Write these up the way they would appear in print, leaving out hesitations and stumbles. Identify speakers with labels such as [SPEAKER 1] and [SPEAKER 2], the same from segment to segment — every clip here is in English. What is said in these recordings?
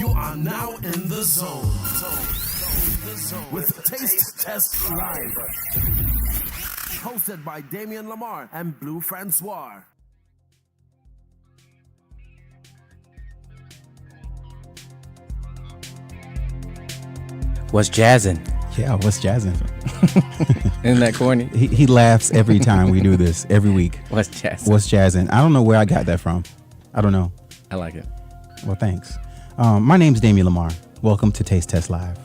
[SPEAKER 1] You are now in the zone. With Taste Test Live. Hosted by Damien Lamar and Blue Francois.
[SPEAKER 2] What's jazzing?
[SPEAKER 3] Yeah, what's jazzing?
[SPEAKER 2] Isn't that corny?
[SPEAKER 3] He laughs every time we do this, every week.
[SPEAKER 2] What's jazzing?
[SPEAKER 3] What's jazzing? I don't know where I got that from. I don't know.
[SPEAKER 2] I like it.
[SPEAKER 3] Well, thanks. My name's Damien Lamar. Welcome to Taste Test Live.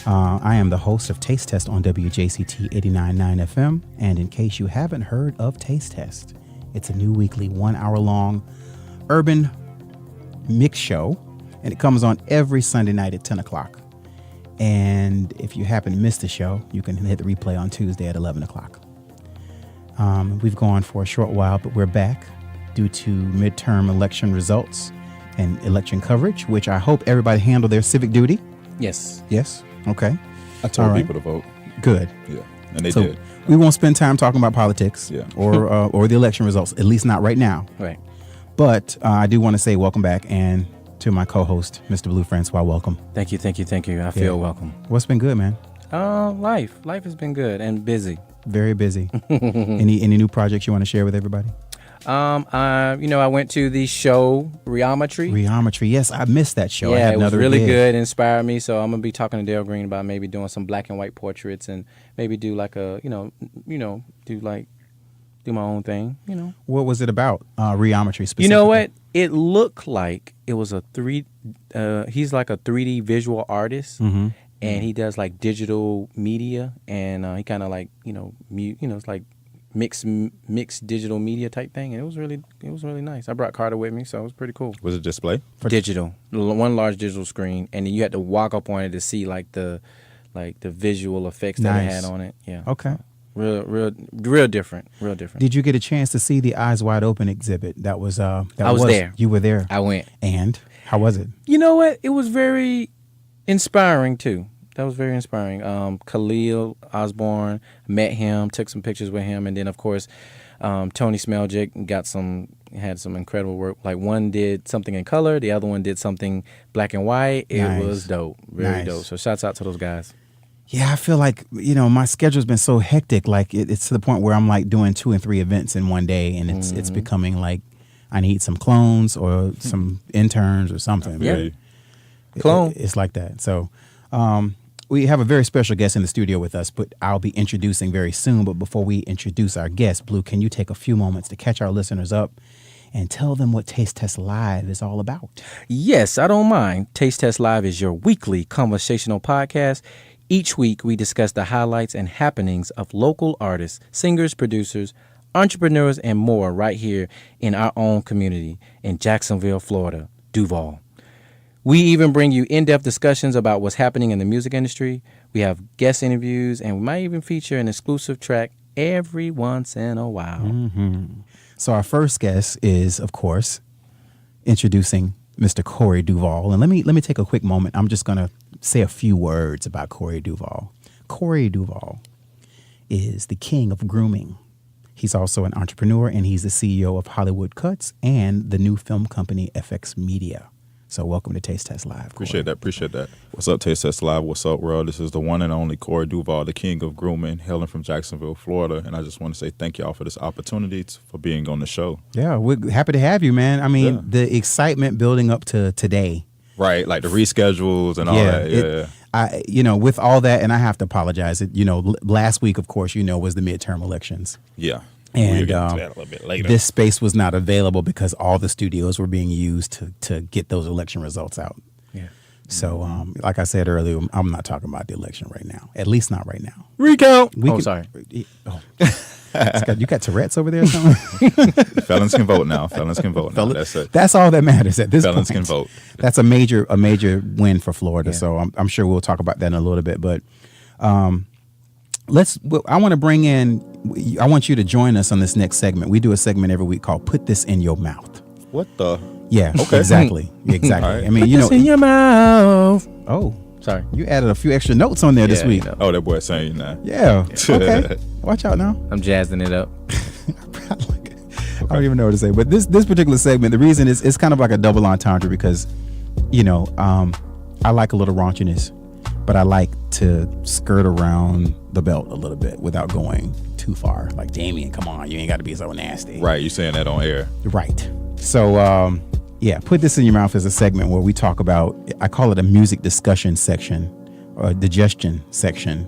[SPEAKER 3] I am the host of Taste Test on WJCT 89.9 FM. And in case you haven't heard of Taste Test, it's a new weekly 1 hour long urban mix show. And it comes on every Sunday night at 10 o'clock. And if you happen to miss the show, you can hit the replay on Tuesday at 11 o'clock. We've gone for a short while, but we're back due to midterm election results and election coverage, which I hope everybody handled their civic duty.
[SPEAKER 2] Yes.
[SPEAKER 3] Yes? Okay.
[SPEAKER 4] I told people to vote.
[SPEAKER 3] Good.
[SPEAKER 4] Yeah, and they
[SPEAKER 3] So
[SPEAKER 4] did.
[SPEAKER 3] we won't spend time talking about politics or the election results, at least not right now.
[SPEAKER 2] Right.
[SPEAKER 3] But I do want to say welcome back and to my co-host, Mr. Blue Francois. Welcome.
[SPEAKER 2] Thank you. I feel welcome.
[SPEAKER 3] What's been good, man?
[SPEAKER 2] Life has been good and busy.
[SPEAKER 3] Very busy. Any new projects you want to share with everybody?
[SPEAKER 2] I went to the show Reometry.
[SPEAKER 3] Reometry, yes, I missed that show.
[SPEAKER 2] Yeah, it was really good. It inspired me. So I'm gonna be talking to Dale Green about maybe doing some black and white portraits and maybe do like a do my own thing.
[SPEAKER 3] What was it about? Reometry specifically.
[SPEAKER 2] You know what? It looked like it was a he's like a 3D visual artist, and he does like digital media, and he kind of like it's like mixed digital media type thing, and it was really nice. I brought Carter with me, so it was pretty cool.
[SPEAKER 4] Was it display?
[SPEAKER 2] Digital, one large digital screen, and then you had to walk up on it to see like the visual effects that it had on it. Yeah.
[SPEAKER 3] Okay.
[SPEAKER 2] Real different.
[SPEAKER 3] Did you get a chance to see the Eyes Wide Open exhibit? I was
[SPEAKER 2] there.
[SPEAKER 3] You were there.
[SPEAKER 2] I went.
[SPEAKER 3] And how was it?
[SPEAKER 2] You know what? It was very inspiring too. That was very inspiring. Khalil Osborne, met him, took some pictures with him, and then of course Tony Smeljic had some incredible work. Like one did something in color, the other one did something black and white. It was dope, very dope. So shouts out to those guys.
[SPEAKER 3] Yeah, I feel like, my schedule's been so hectic. Like it's to the point where I'm like doing 2 and 3 events in one day, and it's becoming like I need some clones or some interns or something.
[SPEAKER 2] Yeah, clone.
[SPEAKER 3] It's like that. So we have a very special guest in the studio with us, but I'll be introducing very soon. But before we introduce our guest, Blue, can you take a few moments to catch our listeners up and tell them what Taste Test Live is all about?
[SPEAKER 2] Yes, I don't mind. Taste Test Live is your weekly conversational podcast. Each week, we discuss the highlights and happenings of local artists, singers, producers, entrepreneurs, and more right here in our own community in Jacksonville, Florida, Duval. We even bring you in-depth discussions about what's happening in the music industry. We have guest interviews, and we might even feature an exclusive track every once in a while.
[SPEAKER 3] Mm-hmm. So our first guest is, of course, introducing Mr. Corey Duval. And let me take a quick moment. I'm just going to say a few words about Corey Duval. Corey Duval is the king of grooming. He's also an entrepreneur, and he's the CEO of Hollywood Cuts and the new film company FX Media. So welcome to Taste Test Live, Corey.
[SPEAKER 4] Appreciate that. What's up, Taste Test Live? What's up, world? This is the one and only Corey Duval, the King of Grooming, hailing from Jacksonville, Florida. And I just want to say thank y'all for this opportunity for being on the show.
[SPEAKER 3] Yeah, we're happy to have you, man. I mean, the excitement building up to today.
[SPEAKER 4] Right, like the reschedules and all that. Yeah.
[SPEAKER 3] With all that, and I have to apologize. Last week, of course, was the midterm elections.
[SPEAKER 4] Yeah.
[SPEAKER 3] And
[SPEAKER 4] we'll get to that a little bit later.
[SPEAKER 3] This space was not available because all the studios were being used to get those election results out.
[SPEAKER 2] Yeah.
[SPEAKER 3] So, like I said earlier, I'm not talking about the election right now. At least not right now.
[SPEAKER 2] Recount. Sorry.
[SPEAKER 3] Oh. You got Tourette's over there or something?
[SPEAKER 4] Felons can vote now. That's it.
[SPEAKER 3] That's all that matters at this point.
[SPEAKER 4] Felons can vote.
[SPEAKER 3] That's a major win for Florida. Yeah. So I'm sure we'll talk about that in a little bit. But I want to bring in. I want you to join us on this next segment. We do a segment every week called "Put This in Your Mouth."
[SPEAKER 4] What the?
[SPEAKER 3] Yeah. Okay. Exactly. Right. I mean,
[SPEAKER 2] Put this in your mouth.
[SPEAKER 3] Oh,
[SPEAKER 2] sorry.
[SPEAKER 3] You added a few extra notes on there this week.
[SPEAKER 4] Oh, that boy saying that.
[SPEAKER 3] Yeah. Okay. Watch out now.
[SPEAKER 2] I'm jazzing it up.
[SPEAKER 3] I don't even know what to say. But this particular segment, the reason is it's kind of like a double entendre because I like a little raunchiness, but I like to skirt around the belt a little bit without going too far. Like, Damien, come on, you ain't got to be so nasty.
[SPEAKER 4] Right, you saying that on air.
[SPEAKER 3] Right. So, Put This in Your Mouth is a segment where we talk about, I call it a music discussion section or digestion section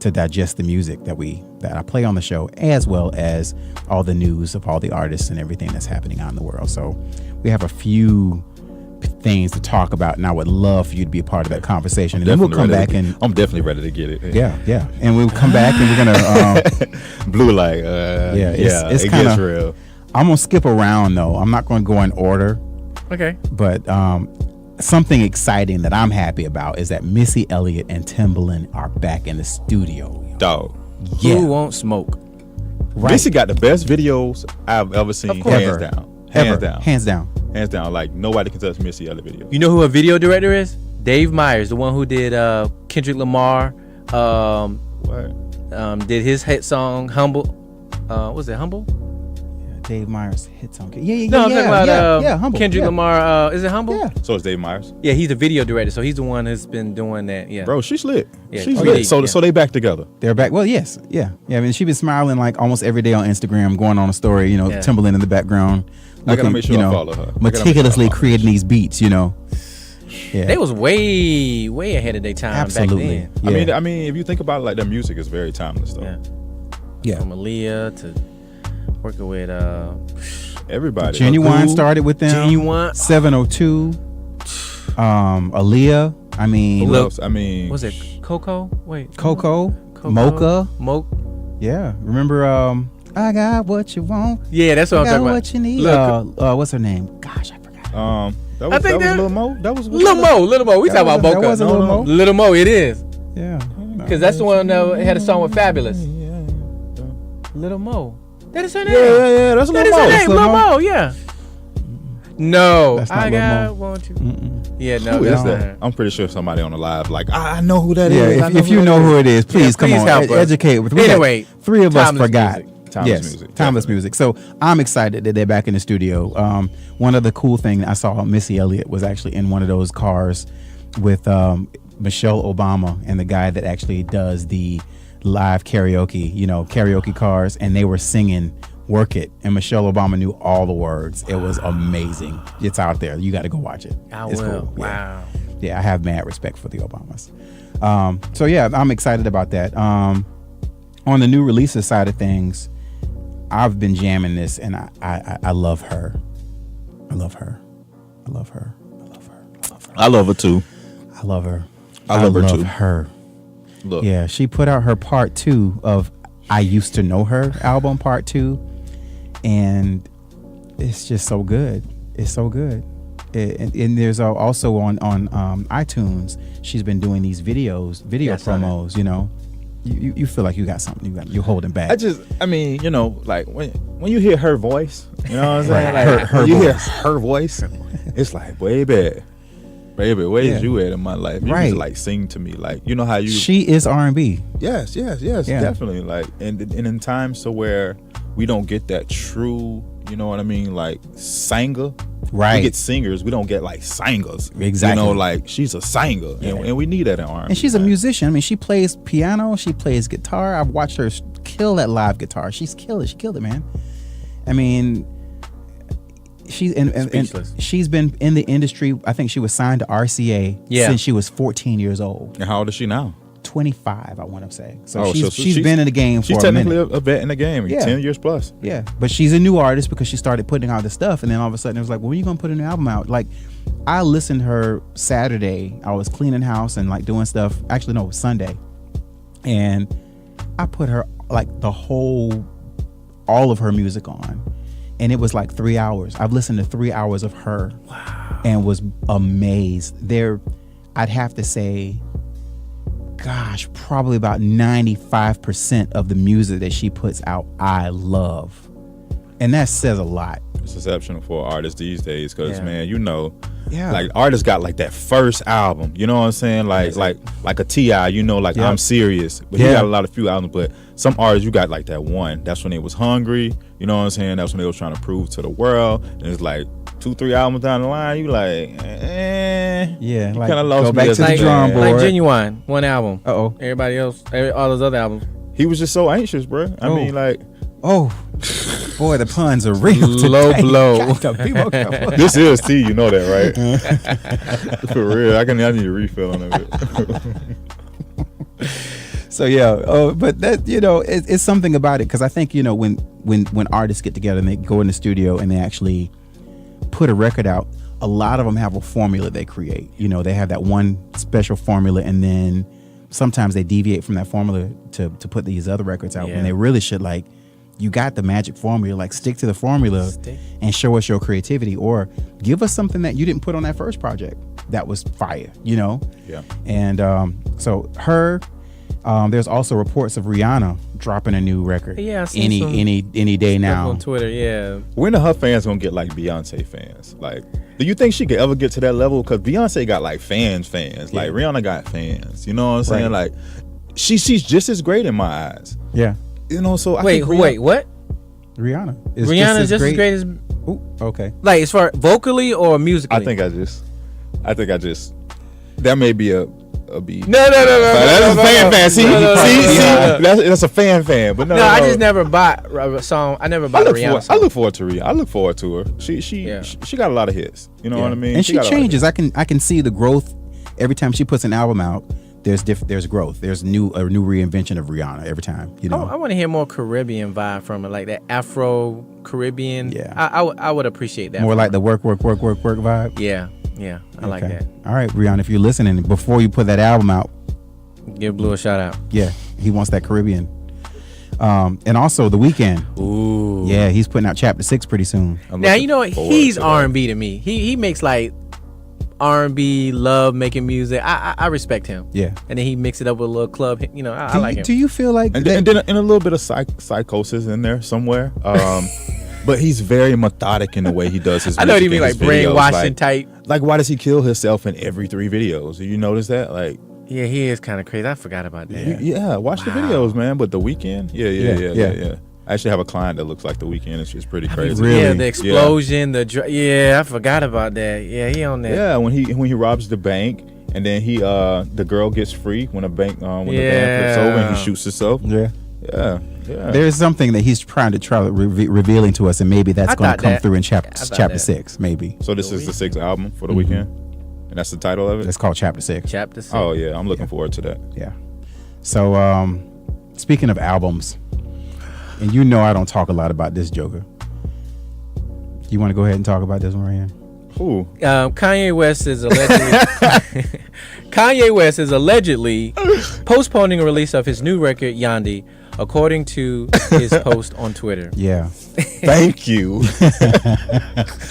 [SPEAKER 3] to digest the music that I play on the show, as well as all the news of all the artists and everything that's happening out in the world. So we have a few things to talk about, and I would love for you to be a part of that conversation. And then we'll come back and
[SPEAKER 4] I'm definitely ready to get it.
[SPEAKER 3] Yeah. And we'll come back and we're gonna
[SPEAKER 4] Blue like
[SPEAKER 3] it's
[SPEAKER 4] it
[SPEAKER 3] kinda,
[SPEAKER 4] gets real.
[SPEAKER 3] I'm gonna skip around though. I'm not gonna go in order.
[SPEAKER 2] Okay.
[SPEAKER 3] But something exciting that I'm happy about is that Missy Elliott and Timbaland are back in the studio.
[SPEAKER 4] Dog.
[SPEAKER 3] Yeah.
[SPEAKER 2] Who won't smoke?
[SPEAKER 3] Right.
[SPEAKER 4] Missy got the best videos I've ever seen, hands down. Hands down. Like, nobody can touch Missy Elliott video.
[SPEAKER 2] You know who a video director is? Dave Myers, the one who did Kendrick Lamar. Did his hit song Humble. Was it Humble?
[SPEAKER 3] Dave Myers hit song. Yeah.
[SPEAKER 2] No, I'm talking about
[SPEAKER 3] Humble.
[SPEAKER 2] Kendrick Lamar. Is it Humble?
[SPEAKER 3] Yeah.
[SPEAKER 4] So it's Dave Myers.
[SPEAKER 2] Yeah, he's the video director, so he's the one that's been doing that. Yeah,
[SPEAKER 4] Bro, she's lit.
[SPEAKER 2] Yeah.
[SPEAKER 4] She's
[SPEAKER 2] Oh,
[SPEAKER 4] lit.
[SPEAKER 2] yeah.
[SPEAKER 4] So they back together.
[SPEAKER 3] They're back. Well, yes. Yeah. I mean, she's been smiling like almost every day on Instagram, going on a story,
[SPEAKER 2] Yeah.
[SPEAKER 3] Timbaland in the background.
[SPEAKER 4] I gotta make sure I follow her.
[SPEAKER 3] Meticulously creating these beats, Yeah.
[SPEAKER 2] They was way ahead of their time
[SPEAKER 3] Absolutely.
[SPEAKER 2] back then.
[SPEAKER 3] Yeah.
[SPEAKER 4] I mean, if you think about it, like, their music is very timeless, though.
[SPEAKER 3] Yeah.
[SPEAKER 2] From Aaliyah to working with
[SPEAKER 4] Everybody.
[SPEAKER 3] Genuine
[SPEAKER 2] Magoo,
[SPEAKER 3] started with them.
[SPEAKER 2] Genuine.
[SPEAKER 3] 702. Aaliyah. I mean,
[SPEAKER 4] Who else? I mean,
[SPEAKER 2] was it Coco? Wait,
[SPEAKER 3] Coco.
[SPEAKER 2] Coco?
[SPEAKER 3] Mocha.
[SPEAKER 2] Yeah,
[SPEAKER 3] remember I got what you want.
[SPEAKER 2] Yeah, that's what I'm
[SPEAKER 3] I got
[SPEAKER 2] talking about.
[SPEAKER 3] what you need.
[SPEAKER 2] Look,
[SPEAKER 3] What's her name? Gosh, I forgot.
[SPEAKER 4] that was,
[SPEAKER 2] I think
[SPEAKER 4] that was Lil Mo. That was
[SPEAKER 2] Lil Mo. We talking about
[SPEAKER 3] That
[SPEAKER 2] Mocha.
[SPEAKER 3] wasn't Lil Mo.
[SPEAKER 2] Lil Mo, it is.
[SPEAKER 3] Yeah.
[SPEAKER 2] Because that's the one that had a song with Fabulous. Lil Mo. That is her name.
[SPEAKER 4] Yeah. That's
[SPEAKER 2] That
[SPEAKER 4] Lil
[SPEAKER 2] is her
[SPEAKER 4] Mo.
[SPEAKER 2] name, Lil Mo, yeah. No,
[SPEAKER 3] That's not
[SPEAKER 2] I
[SPEAKER 3] Lil
[SPEAKER 2] got
[SPEAKER 3] Mo.
[SPEAKER 2] want you. Yeah, no,
[SPEAKER 4] Who
[SPEAKER 2] that's
[SPEAKER 4] is
[SPEAKER 2] not
[SPEAKER 4] that?
[SPEAKER 2] her.
[SPEAKER 4] I'm pretty sure somebody on the live like, I know who that
[SPEAKER 3] Yeah,
[SPEAKER 4] is. I
[SPEAKER 3] if you know who it is, please come
[SPEAKER 2] please
[SPEAKER 3] on,
[SPEAKER 2] help us.
[SPEAKER 3] educate.
[SPEAKER 2] Anyway,
[SPEAKER 3] three of us
[SPEAKER 2] timeless
[SPEAKER 3] forgot.
[SPEAKER 2] music.
[SPEAKER 4] Timeless music,
[SPEAKER 3] timeless
[SPEAKER 4] definitely.
[SPEAKER 3] music. So I'm excited that they're back in the studio. One of the cool things I saw Missy Elliott was actually in one of those cars with Michelle Obama and the guy that actually does the live karaoke, karaoke cars, and they were singing Work It, and Michelle Obama knew all the words. It was amazing. It's out there. You got to go watch it. It's
[SPEAKER 2] will.
[SPEAKER 3] cool.
[SPEAKER 2] Wow.
[SPEAKER 3] Yeah, I have mad respect for the Obamas. So yeah, I'm excited about that. On the new releases side of things, I've been jamming this, and I love her. I love her. I love her. I love her. I love her.
[SPEAKER 4] I love her too.
[SPEAKER 3] I love her.
[SPEAKER 4] I love her too.
[SPEAKER 3] Her.
[SPEAKER 4] Look,
[SPEAKER 3] Yeah, she put out her part 2 of I Used to Know Her album, part 2, and it's just so good. It's so good. And there's also on iTunes, she's been doing these video promos. You feel like you got something. You're holding back.
[SPEAKER 4] I mean, like when you hear her voice, you know what I'm saying?
[SPEAKER 3] Right.
[SPEAKER 4] Like,
[SPEAKER 3] Her
[SPEAKER 4] when you hear
[SPEAKER 3] voice.
[SPEAKER 4] her voice, it's like, baby, where is you at in my life? You
[SPEAKER 3] Right.
[SPEAKER 4] need to like sing to me, like, you know how you.
[SPEAKER 3] She is R&B.
[SPEAKER 4] Yes,
[SPEAKER 3] Yeah.
[SPEAKER 4] definitely. Like, and in times to where we don't get that true, you know what I mean, like singer.
[SPEAKER 3] Right.
[SPEAKER 4] We get singers. We don't get like singers.
[SPEAKER 3] Exactly.
[SPEAKER 4] Like she's a singer, and we need that in R&B.
[SPEAKER 3] And she's a
[SPEAKER 4] man.
[SPEAKER 3] musician. I mean, she plays piano. She plays guitar. I've watched her kill that live guitar. She's killed it. She killed it, man. I mean, she's and
[SPEAKER 2] Speechless.
[SPEAKER 3] she's been in the industry. I think she was signed to RCA since she was 14 years old.
[SPEAKER 4] And how old is she now?
[SPEAKER 3] 25, I want to say. So
[SPEAKER 4] Oh,
[SPEAKER 3] she's been in the game for
[SPEAKER 4] She's
[SPEAKER 3] a
[SPEAKER 4] technically
[SPEAKER 3] minute.
[SPEAKER 4] a vet in the game.
[SPEAKER 3] Yeah.
[SPEAKER 4] 10 years plus.
[SPEAKER 3] Yeah, but she's a new artist because she started putting out this stuff, and then all of a sudden it was like, well, when are you gonna put a new album out? Like, I listened to her Saturday. I was cleaning house and like doing stuff. Actually, no, it was Sunday, and I put her like all of her music on, and it was like 3 hours. I've listened to 3 hours of her, and was amazed. I'd have to say, gosh, probably about 95% of the music that she puts out, I love. And that says a lot.
[SPEAKER 4] It's exceptional for artists these days because,
[SPEAKER 2] Yeah.
[SPEAKER 4] man,
[SPEAKER 3] Yeah.
[SPEAKER 4] like artists got like that first album, you know what I'm saying? Like a T.I., like
[SPEAKER 3] Yeah.
[SPEAKER 4] I'm Serious. But he
[SPEAKER 3] Yeah.
[SPEAKER 4] got a lot of few albums, but some artists, you got like that one. That's when they was hungry, you know what I'm saying? That's when they was trying to prove to the world. And it's like 2-3 albums down the line, you like, man.
[SPEAKER 3] Yeah,
[SPEAKER 4] You
[SPEAKER 3] like
[SPEAKER 4] kind of lost
[SPEAKER 3] go
[SPEAKER 4] me
[SPEAKER 3] back
[SPEAKER 4] as
[SPEAKER 3] to
[SPEAKER 4] a
[SPEAKER 3] the
[SPEAKER 2] like,
[SPEAKER 3] drum
[SPEAKER 4] fan.
[SPEAKER 3] board.
[SPEAKER 2] like Genuine, one album.
[SPEAKER 3] Uh-oh.
[SPEAKER 2] Everybody else, all those other albums.
[SPEAKER 4] He was just so anxious, bro. I mean, like,
[SPEAKER 3] Oh, boy, the puns are real today.
[SPEAKER 2] Low blow.
[SPEAKER 3] God, the people come-
[SPEAKER 4] this is tea. You know that, right? For real. I need a refill on it.
[SPEAKER 3] So yeah, but that it's something about it because I think when artists get together and they go in the studio and they actually put a record out, a lot of them have a formula they create. They have that one special formula, and then sometimes they deviate from that formula to put these other records out.
[SPEAKER 2] Yeah.
[SPEAKER 3] And they really should you got the magic formula, stick to the formula and show us your creativity, or give us something that you didn't put on that first project that was fire.
[SPEAKER 4] Yeah.
[SPEAKER 3] And so her. There's also reports of Rihanna dropping a new record.
[SPEAKER 2] Yeah, I seen some
[SPEAKER 3] any day now.
[SPEAKER 2] on Twitter. Yeah,
[SPEAKER 4] When are her fans gonna get like Beyonce fans? Like, do you think she could ever get to that level? Because Beyonce got like fans. Like Rihanna got fans. You know what I'm saying?
[SPEAKER 3] Right.
[SPEAKER 4] Like, she's just as great in my eyes.
[SPEAKER 3] Yeah,
[SPEAKER 4] So I
[SPEAKER 2] wait,
[SPEAKER 4] think
[SPEAKER 2] what?
[SPEAKER 3] Rihanna is
[SPEAKER 2] Rihanna's just as great as
[SPEAKER 3] Ooh, okay.
[SPEAKER 2] like as far vocally or musically.
[SPEAKER 4] I think I just that may be a B.
[SPEAKER 2] No.
[SPEAKER 4] That's a fan fan. See,
[SPEAKER 2] No.
[SPEAKER 4] that's a fan. But no,
[SPEAKER 2] I just never bought a song. I never bought a Rihanna song.
[SPEAKER 4] I look forward to Rihanna. I look forward to her. She got a lot of hits. You know what I mean?
[SPEAKER 3] And she
[SPEAKER 4] got a lot of
[SPEAKER 3] changes.
[SPEAKER 4] hits.
[SPEAKER 3] I can see the growth every time she puts an album out. There's growth. There's a new reinvention of Rihanna every time.
[SPEAKER 2] I want to hear more Caribbean vibe from it, like that Afro Caribbean.
[SPEAKER 3] Yeah.
[SPEAKER 2] I would appreciate that.
[SPEAKER 3] more
[SPEAKER 2] from
[SPEAKER 3] like
[SPEAKER 2] her.
[SPEAKER 3] the work vibe.
[SPEAKER 2] Yeah, I like
[SPEAKER 3] Okay.
[SPEAKER 2] that.
[SPEAKER 3] All right, Rihanna, if you're listening, before you put that album out,
[SPEAKER 2] Give Blue a shout out.
[SPEAKER 3] yeah, he wants that Caribbean. And also The Weeknd.
[SPEAKER 2] Ooh.
[SPEAKER 3] Yeah, he's putting out Chapter 6 pretty soon.
[SPEAKER 4] I'm
[SPEAKER 2] Now
[SPEAKER 4] looking
[SPEAKER 2] you know what?
[SPEAKER 4] forward
[SPEAKER 2] He's
[SPEAKER 4] to that.
[SPEAKER 2] R&B to me. He makes like R&B, love making music. I respect him.
[SPEAKER 3] Yeah.
[SPEAKER 2] And then he mix it up with a little club. I like him.
[SPEAKER 3] Do you feel like
[SPEAKER 4] And
[SPEAKER 3] that-
[SPEAKER 4] then a little bit of psychosis in there somewhere. But he's very methodic in the way he does his music.
[SPEAKER 2] I know what you mean,
[SPEAKER 4] and
[SPEAKER 2] like
[SPEAKER 4] his videos.
[SPEAKER 2] brainwashing type.
[SPEAKER 4] Like, why does he kill himself in every 3 videos? Do you notice that? Like,
[SPEAKER 2] Yeah, he is kind of crazy. I forgot about that.
[SPEAKER 4] watch the videos, man. But The Weeknd, yeah. I actually have a client that looks like The Weeknd. It's just pretty crazy.
[SPEAKER 3] Really?
[SPEAKER 2] Yeah, the explosion, I forgot about that. Yeah, he on that.
[SPEAKER 4] Yeah, when he robs the bank, and then the girl gets free when the bank when the van flips over and he shoots himself.
[SPEAKER 3] Yeah.
[SPEAKER 4] Yeah.
[SPEAKER 3] There's something that he's trying to revealing to us, and maybe that's
[SPEAKER 2] I
[SPEAKER 3] going to
[SPEAKER 2] thought
[SPEAKER 3] come
[SPEAKER 2] that.
[SPEAKER 3] through in
[SPEAKER 2] I
[SPEAKER 3] chapter
[SPEAKER 2] thought that.
[SPEAKER 3] 6, maybe.
[SPEAKER 4] So this is the 6th album for The Weeknd, and that's the title of it.
[SPEAKER 3] It's called Chapter 6.
[SPEAKER 2] Chapter 6.
[SPEAKER 4] Oh yeah, I'm looking forward to that.
[SPEAKER 3] Yeah. So, speaking of albums, and I don't talk a lot about this Joker. You want to go ahead and talk about this one right here?
[SPEAKER 4] Ooh,
[SPEAKER 2] Kanye West is allegedly postponing a release of his new record Yandi, according to his post on Twitter.
[SPEAKER 3] Yeah.
[SPEAKER 4] thank you,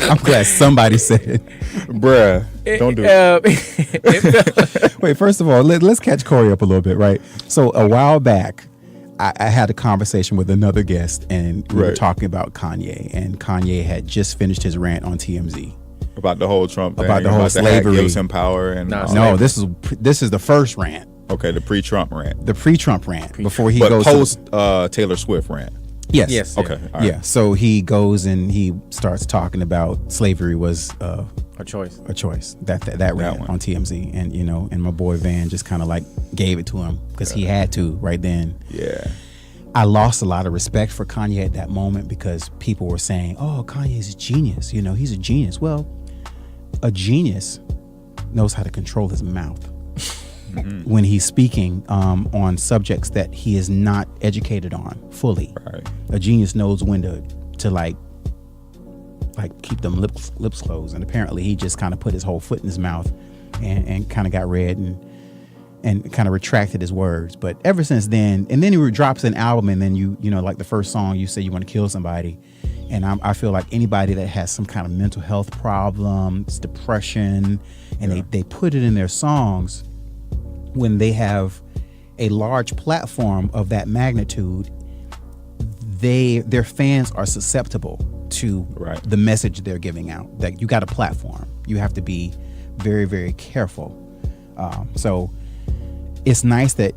[SPEAKER 3] I'm glad somebody said it.
[SPEAKER 4] bruh. Don't do it.
[SPEAKER 3] Wait, first of all, let's catch Corey up a little bit, right? So a while back, I had a conversation with another guest, and we were
[SPEAKER 4] Right.
[SPEAKER 3] talking about Kanye, and Kanye had just finished his rant on TMZ.
[SPEAKER 4] About the whole Trump thing,
[SPEAKER 3] About the whole
[SPEAKER 4] hack
[SPEAKER 3] slavery.
[SPEAKER 4] gives him power and
[SPEAKER 2] No,
[SPEAKER 4] all
[SPEAKER 3] No,
[SPEAKER 4] that.
[SPEAKER 3] this is the first rant,
[SPEAKER 4] Okay, the pre-Trump rant,
[SPEAKER 3] the pre-Trump rant, before he
[SPEAKER 4] but
[SPEAKER 3] goes
[SPEAKER 4] post Taylor Swift rant.
[SPEAKER 3] yes,
[SPEAKER 2] Yes.
[SPEAKER 4] Okay, all right.
[SPEAKER 3] yeah. So he goes and he starts talking about slavery was
[SPEAKER 2] A choice.
[SPEAKER 3] a choice. That rant
[SPEAKER 4] one.
[SPEAKER 3] on TMZ, and and my boy Van just kind of like gave it to him because he had to right then.
[SPEAKER 4] Yeah.
[SPEAKER 3] I lost a lot of respect for Kanye at that moment because people were saying, "Oh, Kanye's a genius. He's a genius." Well, a genius knows how to control his mouth when he's speaking on subjects that he is not educated on fully.
[SPEAKER 4] Right.
[SPEAKER 3] A genius knows when to like keep them lips closed, and apparently he just kind of put his whole foot in his mouth and kind of got red and kind of retracted his words. But ever since then, and then he drops an album, and then you like the first song, you say you want to kill somebody, and I feel like anybody that has some kind of mental health problems, depression, and they put it in their songs when they have a large platform of that magnitude, their fans are susceptible to
[SPEAKER 4] Right.
[SPEAKER 3] the message they're giving out. That you got a platform, you have to be very, very careful. So it's nice that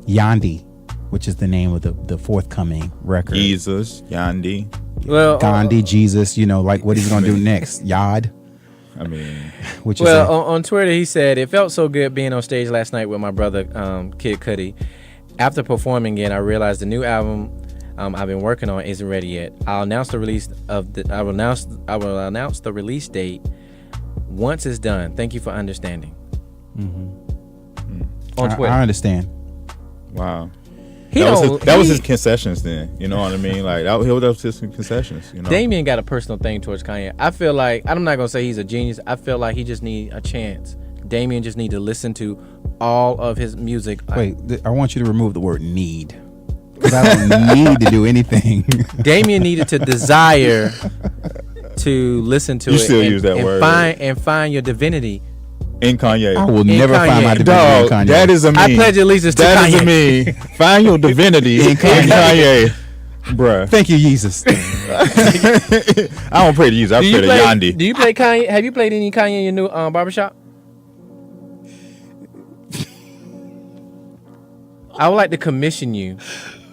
[SPEAKER 3] Yandi, which is the name of the forthcoming record,
[SPEAKER 4] Jesus, Yandi.
[SPEAKER 2] Well,
[SPEAKER 3] Gandhi, Jesus, like what he's gonna do next, Yod.
[SPEAKER 4] I mean,
[SPEAKER 3] Which
[SPEAKER 2] Well,
[SPEAKER 3] is
[SPEAKER 2] on Twitter, he said, it felt so good being on stage last night with my brother, Kid Cudi. After performing it, I realized the new album I've been working on isn't ready yet. I will announce the release date once it's done. Thank you for understanding. On Twitter.
[SPEAKER 3] I understand.
[SPEAKER 4] wow.
[SPEAKER 2] That
[SPEAKER 4] was his concessions then. You know what I mean? Like that was his concessions. You know.
[SPEAKER 2] Damien got a personal thing towards Kanye. I feel like, I'm not gonna say he's a genius. I feel like he just need a chance. Damien just need to listen to all of his music.
[SPEAKER 3] Wait, I want you to remove the word need. Because I don't need to do anything.
[SPEAKER 2] Damien needed to desire to listen to
[SPEAKER 4] You
[SPEAKER 2] it.
[SPEAKER 4] still use that word.
[SPEAKER 2] Find your divinity.
[SPEAKER 4] In Kanye.
[SPEAKER 3] I will never
[SPEAKER 2] Kanye.
[SPEAKER 3] find my divinity
[SPEAKER 4] Dog,
[SPEAKER 3] in Kanye.
[SPEAKER 4] that is a me.
[SPEAKER 2] I pledge allegiance to
[SPEAKER 4] That is
[SPEAKER 2] Kanye.
[SPEAKER 4] a me. Find your divinity in Kanye. Bruh.
[SPEAKER 3] Thank you, Jesus.
[SPEAKER 4] I don't pray to Jesus. I pray to Yandi.
[SPEAKER 2] Do you play Kanye? Have you played any Kanye in your new barbershop? I would like to commission you.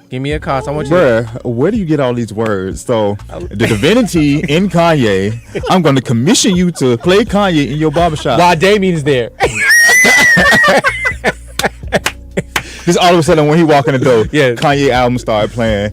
[SPEAKER 2] Give me a cost. I want you
[SPEAKER 4] Bruh, where do you get all these words? So, the divinity in Kanye, I'm going to commission you to play Kanye in your barbershop.
[SPEAKER 2] while Damien is there.
[SPEAKER 4] Just all of a sudden, when he walk in the door,
[SPEAKER 2] Yeah.
[SPEAKER 4] Kanye album started playing.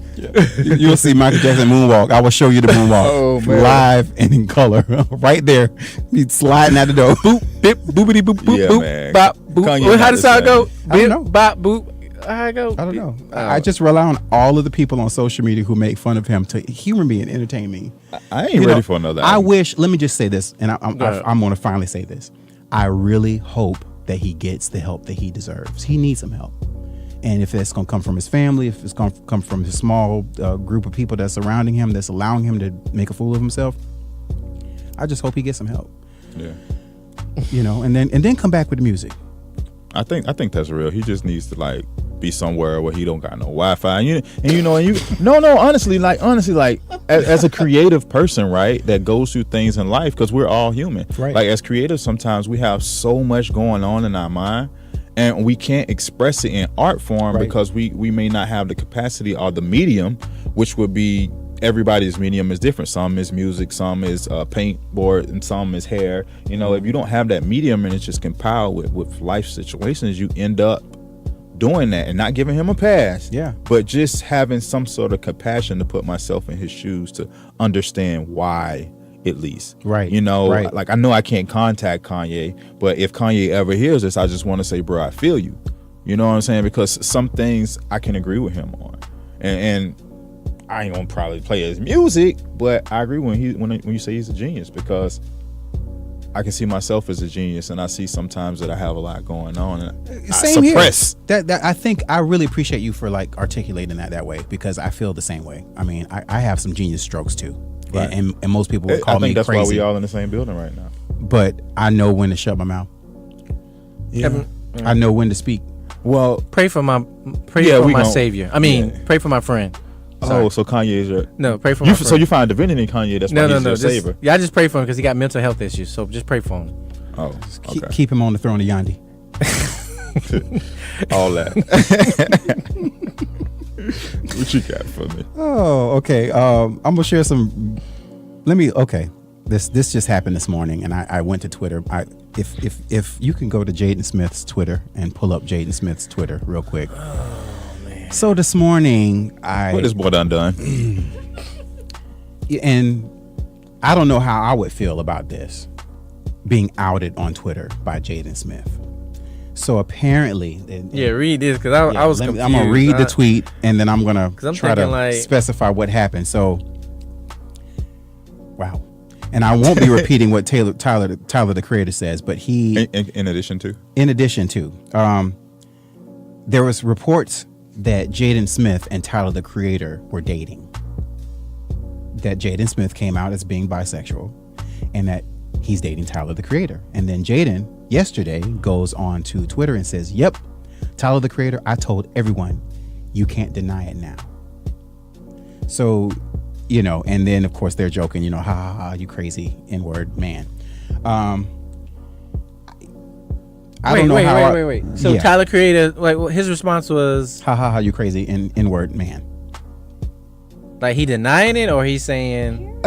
[SPEAKER 3] You'll see Michael Jackson moonwalk. I will show you the moonwalk.
[SPEAKER 4] Oh, man.
[SPEAKER 3] Live and in color. Right there. He's sliding out the door. Boop, bip, boopity, boop, boop,
[SPEAKER 4] Yeah,
[SPEAKER 3] boop.
[SPEAKER 4] man.
[SPEAKER 2] Bop, boop.
[SPEAKER 4] Kanye
[SPEAKER 2] Well,
[SPEAKER 4] not
[SPEAKER 2] how
[SPEAKER 4] the
[SPEAKER 2] does that go?
[SPEAKER 4] same.
[SPEAKER 3] I don't know.
[SPEAKER 2] Bop, boop. How it go?
[SPEAKER 3] I don't know. I just rely on all of the people on social media who make fun of him to humor me and entertain me.
[SPEAKER 4] I ain't ready for another
[SPEAKER 3] I
[SPEAKER 4] album.
[SPEAKER 3] wish, let me just say this, and I'm
[SPEAKER 2] Go ahead.
[SPEAKER 3] going to finally say this. I really hope that he gets the help that he deserves. He needs some help. And if it's going to come from his family, if it's going to come from his small group of people that's surrounding him, that's allowing him to make a fool of himself, I just hope he gets some help.
[SPEAKER 4] Yeah.
[SPEAKER 3] And then come back with the music.
[SPEAKER 4] I think that's real. He just needs to like be somewhere where he don't got no Wi-Fi. Honestly, as a creative person, right, that goes through things in life, because we're all human.
[SPEAKER 3] Right.
[SPEAKER 4] Like as creatives, sometimes we have so much going on in our mind, and we can't express it in art form because we may not have the capacity or the medium, which would be. Everybody's medium is different. Some is music, some is paint board, and some is hair. If you don't have that medium and it's just compiled with life situations, you end up doing that and not giving him a pass.
[SPEAKER 3] Yeah.
[SPEAKER 4] But just having some sort of compassion to put myself in his shoes to understand why, at least.
[SPEAKER 3] Right.
[SPEAKER 4] Right. Like I know I can't contact Kanye, but if Kanye ever hears this, I just want to say, bro, I feel you. You know what I'm saying? Because some things I can agree with him on. And I ain't gonna probably play his music, but I agree when you say he's a genius, because I can see myself as a genius, and I see sometimes that I have a lot going on, and I suppress.
[SPEAKER 3] That I think I really appreciate you for like articulating that way, because I feel the same way. I mean, I have some genius strokes too,
[SPEAKER 4] Right.
[SPEAKER 3] and most people would call
[SPEAKER 4] I think
[SPEAKER 3] me
[SPEAKER 4] that's
[SPEAKER 3] crazy.
[SPEAKER 4] why we all in the same building right now.
[SPEAKER 3] But I know when to shut my mouth.
[SPEAKER 2] Yeah.
[SPEAKER 3] I know when to speak.
[SPEAKER 4] Well,
[SPEAKER 2] Pray for my savior. I mean, pray for my friend. Sorry.
[SPEAKER 4] so Kanye is your
[SPEAKER 2] No, pray for my friend.
[SPEAKER 4] so you find divinity in Kanye. That's why he's your
[SPEAKER 2] Just,
[SPEAKER 4] savior.
[SPEAKER 2] I just pray for him because he got mental health issues. So just pray for him.
[SPEAKER 4] Oh, okay.
[SPEAKER 3] Keep him on the throne of Yandi.
[SPEAKER 4] All that. What you got for me?
[SPEAKER 3] Oh, okay. I'm gonna share some. Okay. This just happened this morning, and I went to Twitter. If you can go to Jaden Smith's Twitter and pull up Jaden Smith's Twitter real quick. So this morning,
[SPEAKER 4] What this boy done?
[SPEAKER 3] And I don't know how I would feel about this being outed on Twitter by Jaden Smith. So apparently,
[SPEAKER 2] Read this because I was confused.
[SPEAKER 3] I'm gonna read the tweet, and then I'm gonna
[SPEAKER 2] I'm
[SPEAKER 3] try to
[SPEAKER 2] thinking, like,
[SPEAKER 3] specify what happened. So, wow. And I won't be repeating what Tyler the Creator says, but he,
[SPEAKER 4] In addition to,
[SPEAKER 3] there was reports that Jaden Smith and Tyler the Creator were dating. That Jaden Smith came out as being bisexual, and that he's dating Tyler the Creator. And then Jaden yesterday goes on to Twitter and says, "Yep, Tyler the Creator, I told everyone, you can't deny it now." So, and then of course they're joking, ha ha ha, you crazy N-word man. I don't know how.
[SPEAKER 2] Wait. So Tyler Creator, his response was,
[SPEAKER 3] Ha ha ha, you crazy N-word man.
[SPEAKER 2] like he denying it, or he's saying,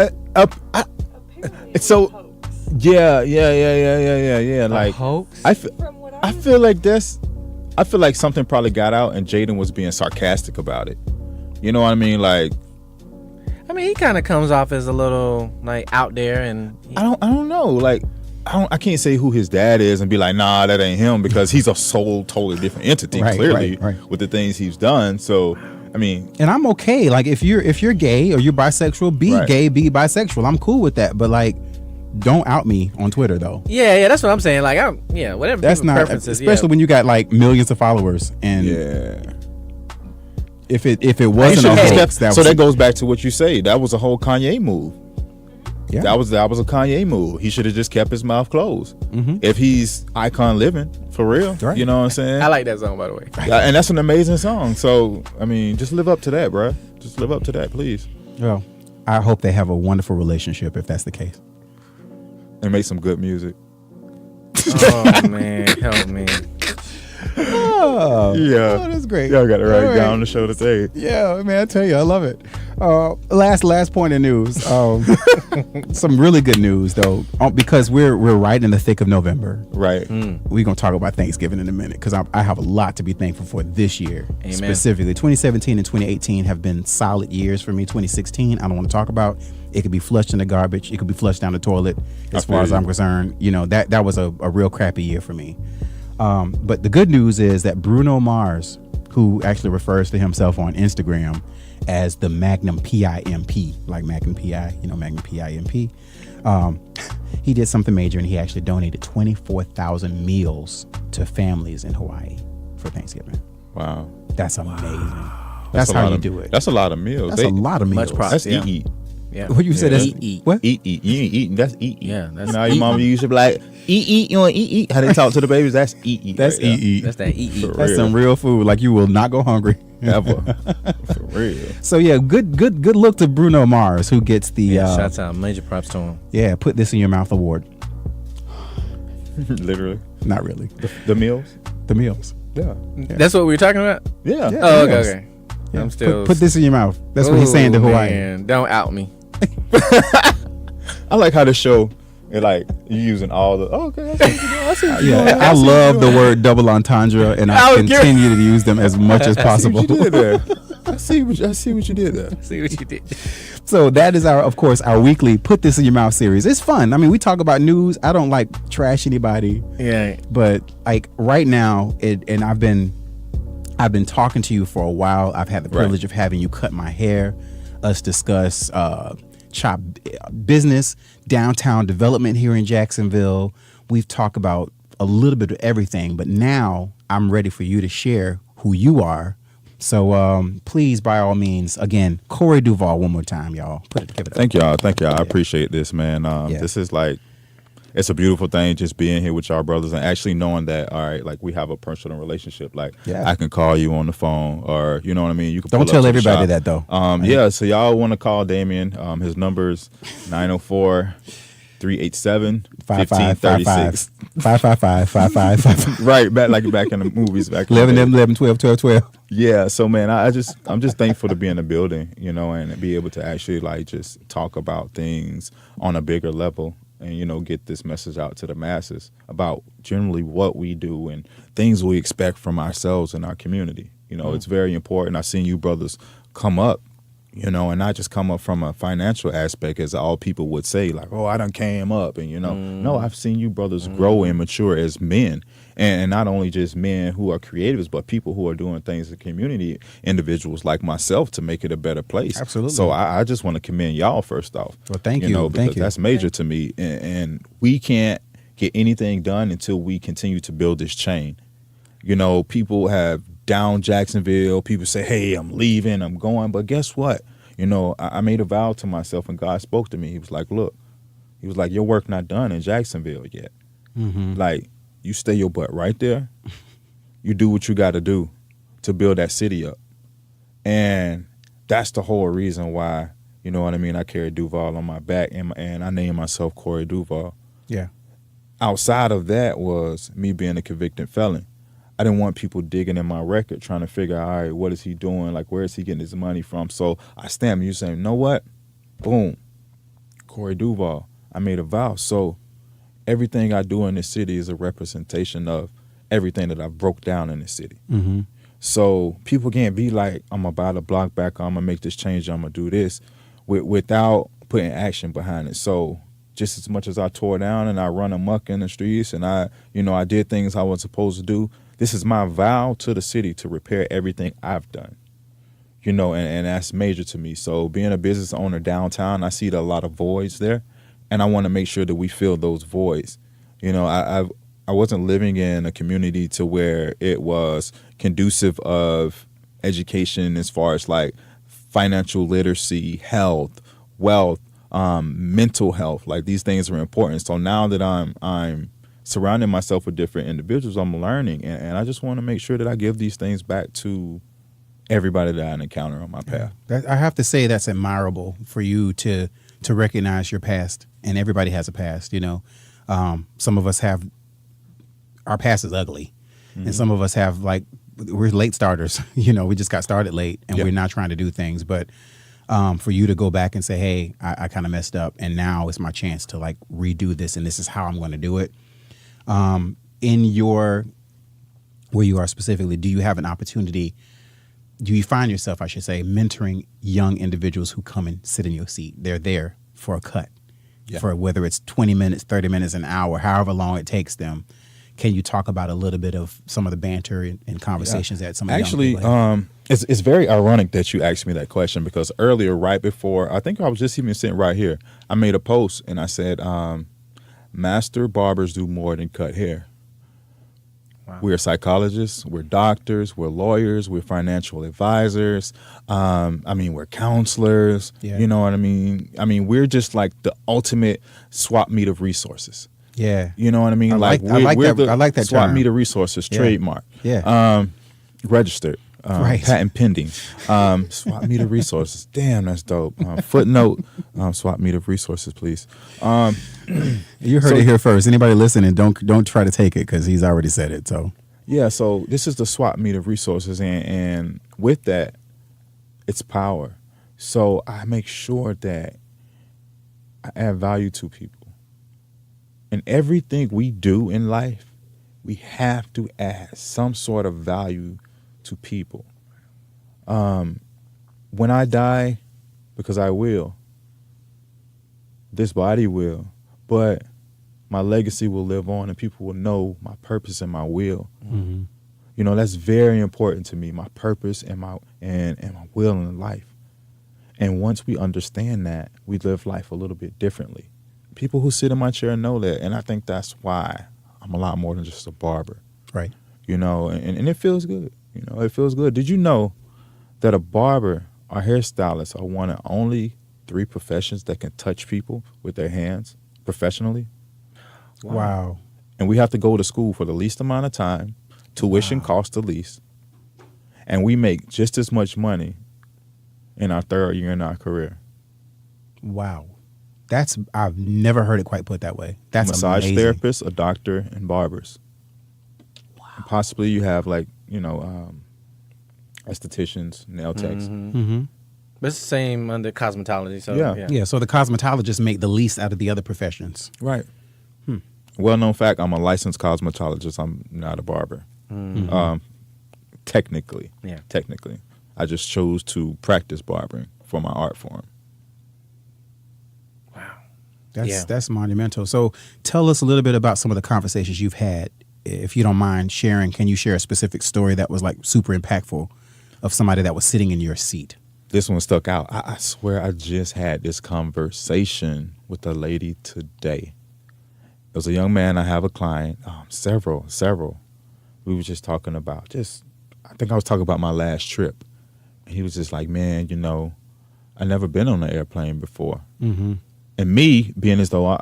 [SPEAKER 4] so Yeah. Like
[SPEAKER 2] hoax?
[SPEAKER 4] I feel like something probably got out and Jaden was being sarcastic about it. You know what I mean? Like,
[SPEAKER 2] I mean, he kind of comes off as a little like out there, and
[SPEAKER 4] I don't know. Like, I can't say who his dad is and be like, nah, that ain't him, because he's a totally different entity, clearly, with the things he's done. So, I mean,
[SPEAKER 3] and I'm okay. Like, if you're gay or you're bisexual, be gay, be bisexual. I'm cool with that. But like, don't out me on Twitter though.
[SPEAKER 2] Yeah, that's what I'm saying. Like, whatever.
[SPEAKER 3] That's not,
[SPEAKER 2] preferences,
[SPEAKER 3] especially when you got like millions of followers. And if it wasn't a hoax,
[SPEAKER 4] that goes back to what you say. That was a whole Kanye move.
[SPEAKER 3] Yeah.
[SPEAKER 4] That was a Kanye move. He should have just kept his mouth closed. If he's icon living for real, you know what I'm saying?
[SPEAKER 2] I like that song, by the way.
[SPEAKER 4] And that's an amazing song. So, I mean, just live up to that, bro. Just live up to that, please.
[SPEAKER 3] Well, I hope they have a wonderful relationship if that's the case.
[SPEAKER 4] And make some good music.
[SPEAKER 3] Oh man, help me.
[SPEAKER 4] Yeah,
[SPEAKER 3] that's great.
[SPEAKER 4] Y'all got it right down on the show today.
[SPEAKER 3] Yeah, man, I tell you, I love it. Last point of news. Some really good news though, because we're right in the thick of November.
[SPEAKER 4] Right.
[SPEAKER 3] We're gonna talk about Thanksgiving in a minute because I have a lot to be thankful for this year.
[SPEAKER 2] Amen.
[SPEAKER 3] Specifically, 2017 and 2018 have been solid years for me. 2016, I don't want to talk about. It could be flushed in the garbage. It could be flushed down the toilet. As far as I'm concerned, you know, that was a real crappy year for me. But the good news is that Bruno Mars, who actually refers to himself on Instagram as the Magnum PIMP, like Magnum PI, Magnum PIMP, he did something major, and he actually donated 24,000 meals to families in Hawaii for Thanksgiving.
[SPEAKER 4] Wow.
[SPEAKER 3] That's amazing. That's how you do it.
[SPEAKER 4] That's a lot of meals.
[SPEAKER 3] That's a lot of meals.
[SPEAKER 2] Much props.
[SPEAKER 4] That's eat.
[SPEAKER 2] Yeah.
[SPEAKER 3] What you said? That's
[SPEAKER 2] eat.
[SPEAKER 3] What?
[SPEAKER 4] Eat. You ain't eating. That's eat.
[SPEAKER 2] Yeah. That's
[SPEAKER 4] your mama used to be like, eat. You want eat. How they talk to the babies? That's eat.
[SPEAKER 3] That's
[SPEAKER 4] right
[SPEAKER 3] eat.
[SPEAKER 2] That's that eat.
[SPEAKER 3] That's some real food. Like, you will not go hungry
[SPEAKER 4] ever. For real.
[SPEAKER 3] So yeah, good look to Bruno Mars, who gets the
[SPEAKER 2] shouts out, major props to him.
[SPEAKER 3] Yeah, put this in your mouth award.
[SPEAKER 4] Literally.
[SPEAKER 3] Not really.
[SPEAKER 4] The meals.
[SPEAKER 3] The meals.
[SPEAKER 4] Yeah.
[SPEAKER 2] That's what we were talking about.
[SPEAKER 4] Yeah.
[SPEAKER 2] Oh,
[SPEAKER 3] meals.
[SPEAKER 2] okay.
[SPEAKER 3] Yeah.
[SPEAKER 2] I'm still
[SPEAKER 3] put this in your mouth. That's what he's saying to Hawaii.
[SPEAKER 2] Man, don't out me.
[SPEAKER 4] I like how the show, like, you using all the okay. I see what you're doing.
[SPEAKER 3] I love the word double entendre, and I continue to use them as much as possible.
[SPEAKER 4] I see what you did there.
[SPEAKER 2] See what you did.
[SPEAKER 3] So that is of course our weekly Put This in Your Mouth series. It's fun. I mean, we talk about news. I don't like trash anybody.
[SPEAKER 2] Yeah.
[SPEAKER 3] But like right now, and I've been talking to you for a while. I've had the privilege of having you cut my hair, us discuss chop business, downtown development here in Jacksonville. We've talked about a little bit of everything, but now I'm ready for you to share who you are. So please, by all means, again, Corey Duval, one more time, y'all. Give it up.
[SPEAKER 4] Thank y'all. I appreciate this, man. This is like, it's a beautiful thing just being here with y'all brothers and actually knowing that, all right, like, we have a personal relationship. Like, I can call you on the phone, or, you know what I mean? You can
[SPEAKER 3] Don't tell everybody that, though.
[SPEAKER 4] Yeah, so y'all want to call Damien. His number's 904-387-1536.
[SPEAKER 3] 555.
[SPEAKER 4] Right, back in the movies. Back
[SPEAKER 3] 11, 12.
[SPEAKER 4] Yeah, so, man, I'm just thankful to be in the building, and be able to actually, like, just talk about things on a bigger level. And, get this message out to the masses about generally what we do and things we expect from ourselves and our community. It's very important. I've seen you brothers come up, and not just come up from a financial aspect, as all people would say, like, oh, I done came up. And, no, I've seen you brothers grow and mature as men. And not only just men who are creatives, but people who are doing things in the community, individuals like myself, to make it a better place.
[SPEAKER 3] Absolutely.
[SPEAKER 4] So I just want to commend y'all first off.
[SPEAKER 3] Well, thank you.
[SPEAKER 4] Because that's major to me. And we can't get anything done until we continue to build this chain. People have down Jacksonville. People say, hey, I'm leaving, I'm going. But guess what? I made a vow to myself, and God spoke to me. He was like, look, your work not done in Jacksonville yet.
[SPEAKER 3] Mm-hmm.
[SPEAKER 4] Like, you stay your butt right there. You do what you got to do to build that city up. And that's the whole reason why, you know what I mean, I carry Duval on my back, and I named myself Corey Duval.
[SPEAKER 3] Yeah.
[SPEAKER 4] Outside of that was me being a convicted felon. I didn't want people digging in my record trying to figure out, all right, what is he doing? Like, where is he getting his money from? So I stand you saying, you know what? Boom. Corey Duval. I made a vow. So everything I do in this city is a representation of everything that I broke down in the city.
[SPEAKER 3] Mm-hmm.
[SPEAKER 4] So people can't be like, I'm about to block back, I'm gonna make this change, I'm gonna do this, without putting action behind it. So just as much as I tore down and I run amok in the streets and I did things I was supposed to do, this is my vow to the city to repair everything I've done. And that's major to me. So being a business owner downtown, I see a lot of voids there, and I want to make sure that we fill those voids. I wasn't living in a community to where it was conducive of education as far as like financial literacy, health, wealth, mental health. Like these things are important. So now that I'm surrounding myself with different individuals, I'm learning, and I just want to make sure that I give these things back to everybody that I encounter on my path.
[SPEAKER 3] I have to say that's admirable for you to recognize your past, and everybody has a past. Some of us have, our past is ugly, and some of us have, like, we're late starters. We just got started late, and we're not trying to do things. But for you to go back and say, hey, I kind of messed up, and now it's my chance to like redo this, and this is how I'm going to do it. Where you are specifically, do you have an opportunity? Do you find yourself, I should say, mentoring young individuals who come and sit in your seat? They're there for a cut, for whether it's 20 minutes, 30 minutes, an hour, however long it takes them. Can you talk about a little bit of some of the banter and conversations that some of the young people have?
[SPEAKER 4] It's very ironic that you asked me that question, because earlier, right before, I think I was just even sitting right here, I made a post and I said, master barbers do more than cut hair. Wow. We're psychologists, we're doctors, we're lawyers, we're financial advisors. We're counselors. Yeah. You know what I mean? We're just like the ultimate swap meet of resources.
[SPEAKER 3] Yeah.
[SPEAKER 4] You know what I mean?
[SPEAKER 3] I like that
[SPEAKER 4] swap
[SPEAKER 3] term.
[SPEAKER 4] meet of resources, trademark.
[SPEAKER 3] Yeah.
[SPEAKER 4] Registered.
[SPEAKER 3] Right.
[SPEAKER 4] Patent pending. Swap meet of resources. Damn, that's dope. Footnote. Swap meet of resources, please.
[SPEAKER 3] You heard it here first. Anybody listening, don't try to take it because he's already said it. So
[SPEAKER 4] yeah. So this is the swap meet of resources, and with that, it's power. So I make sure that I add value to people. In everything we do in life, we have to add some sort of value to people. When I die, because I will, this body will, but my legacy will live on and people will know my purpose and my will. Mm-hmm. That's very important to me, my purpose and my will in life. And once we understand that, we live life a little bit differently. People who sit in my chair know that, and I think that's why I'm a lot more than just a barber.
[SPEAKER 3] Right.
[SPEAKER 4] And it feels good. It feels good. Did you know that a barber or hairstylist are one of only 3 professions that can touch people with their hands professionally?
[SPEAKER 3] Wow.
[SPEAKER 4] And we have to go to school for the least amount of time. Tuition costs the least. And we make just as much money in our 3rd year in our career.
[SPEAKER 3] Wow. I've never heard it quite put that way. That's
[SPEAKER 4] massage
[SPEAKER 3] amazing.
[SPEAKER 4] therapists, a doctor, and barbers. Wow. And possibly you have estheticians, nail techs.
[SPEAKER 2] Mm-hmm. Mm-hmm. But it's the same under cosmetology. So
[SPEAKER 3] yeah. So the cosmetologists make the least out of the other professions.
[SPEAKER 4] Right. Well-known fact: I'm a licensed cosmetologist. I'm not a barber. Mm-hmm. Technically, I just chose to practice barbering for my art form.
[SPEAKER 3] That's monumental. So tell us a little bit about some of the conversations you've had. If you don't mind sharing, can you share a specific story that was like super impactful of somebody that was sitting in your seat?
[SPEAKER 4] This one stuck out. I swear I just had this conversation with a lady today. It was a young man. I have a client, several. We were just talking about I think I was talking about my last trip. And he was just like, man, I never been on an airplane before. Mm-hmm. And me, being as though